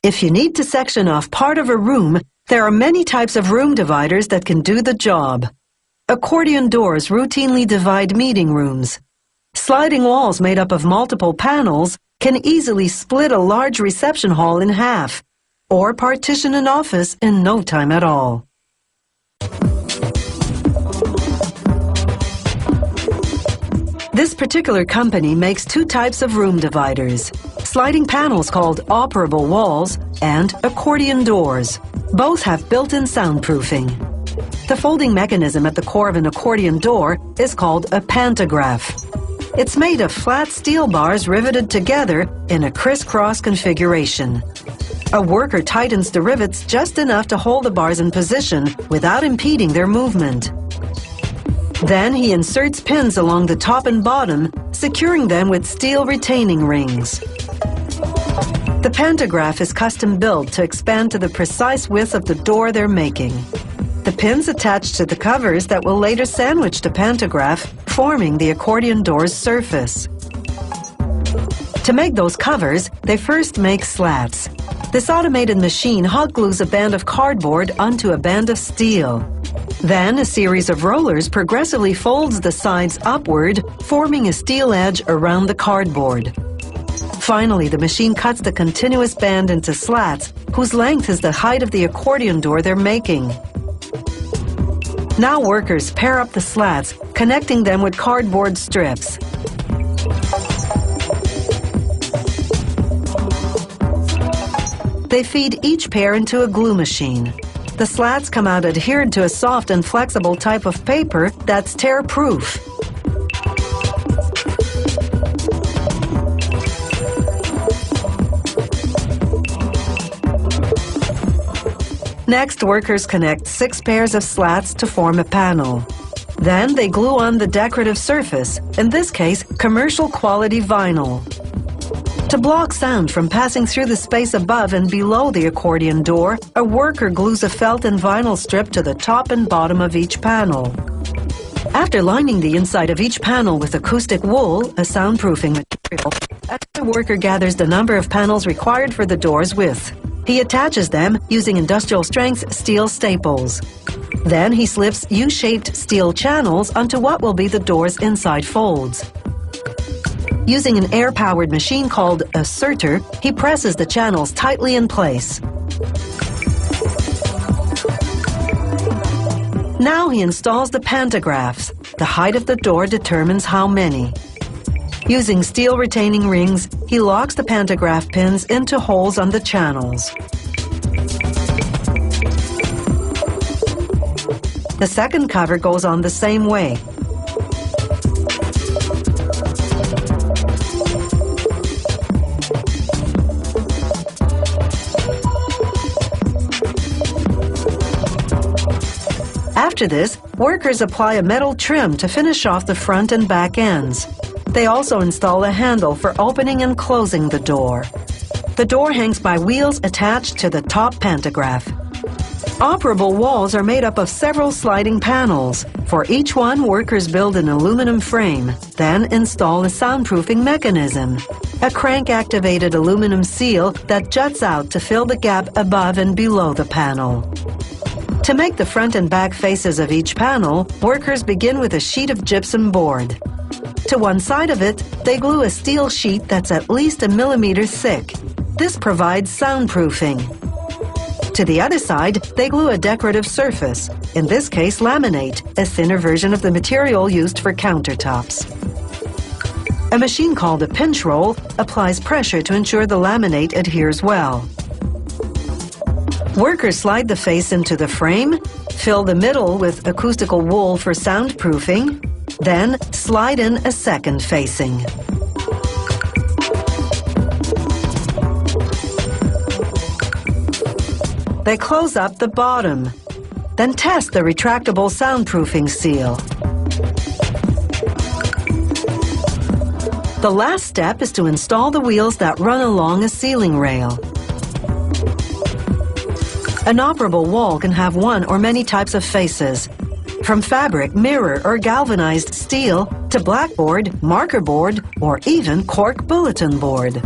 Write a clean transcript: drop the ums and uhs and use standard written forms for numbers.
If you need to section off part of a room, there are many types of room dividers that can do the job. Accordion doors routinely divide meeting rooms. Sliding walls made up of multiple panels can easily split a large reception hall in half, or partition an office in no time at all. This particular company makes two types of room dividers: sliding panels called operable walls and accordion doors. Both have built-in soundproofing. The folding mechanism at the core of an accordion door is called a pantograph. It's made of flat steel bars riveted together in a crisscross configuration. A worker tightens the rivets just enough to hold the bars in position without impeding their movement. Then he inserts pins along the top and bottom, securing them with steel retaining rings. The pantograph is custom built to expand to the precise width of the door they're making. The pins attach to the covers that will later sandwich the pantograph, forming the accordion door's surface. To make those covers, they first make slats. This automated machine hot glues a band of cardboard onto a band of steel. Then a series of rollers progressively folds the sides upward, forming a steel edge around the cardboard. Finally, the machine cuts the continuous band into slats, whose length is the height of the accordion door they're making. Now workers pair up the slats, connecting them with cardboard strips. They feed each pair into a glue machine. The slats come out adhered to a soft and flexible type of paper that's tear-proof. Next, workers connect 6 pairs of slats to form a panel. Then they glue on the decorative surface, in this case, commercial quality vinyl. To block sound from passing through the space above and below the accordion door, a worker glues a felt and vinyl strip to the top and bottom of each panel. After lining the inside of each panel with acoustic wool, a soundproofing material, the worker gathers the number of panels required for the door's width. He attaches them using industrial-strength steel staples. Then he slips U-shaped steel channels onto what will be the door's inside folds. Using an air-powered machine called a serter, he presses the channels tightly in place. Now he installs the pantographs. The height of the door determines how many. Using steel retaining rings, he locks the pantograph pins into holes on the channels. The second cover goes on the same way. After this, workers apply a metal trim to finish off the front and back ends. They also install a handle for opening and closing the door. The door hangs by wheels attached to the top pantograph. Operable walls are made up of several sliding panels. For each one, workers build an aluminum frame, then install a soundproofing mechanism, a crank-activated aluminum seal that juts out to fill the gap above and below the panel. To make the front and back faces of each panel, workers begin with a sheet of gypsum board. To one side of it, they glue a steel sheet that's at least 1 millimeter thick. This provides soundproofing. To the other side, they glue a decorative surface, in this case laminate, a thinner version of the material used for countertops. A machine called a pinch roll applies pressure to ensure the laminate adheres well. Workers slide the face into the frame, fill the middle with acoustical wool for soundproofing, then slide in a second facing. They close up the bottom, then test the retractable soundproofing seal. The last step is to install the wheels that run along a ceiling rail. An operable wall can have one or many types of faces, from fabric, mirror, or galvanized steel to blackboard, marker board, or even cork bulletin board.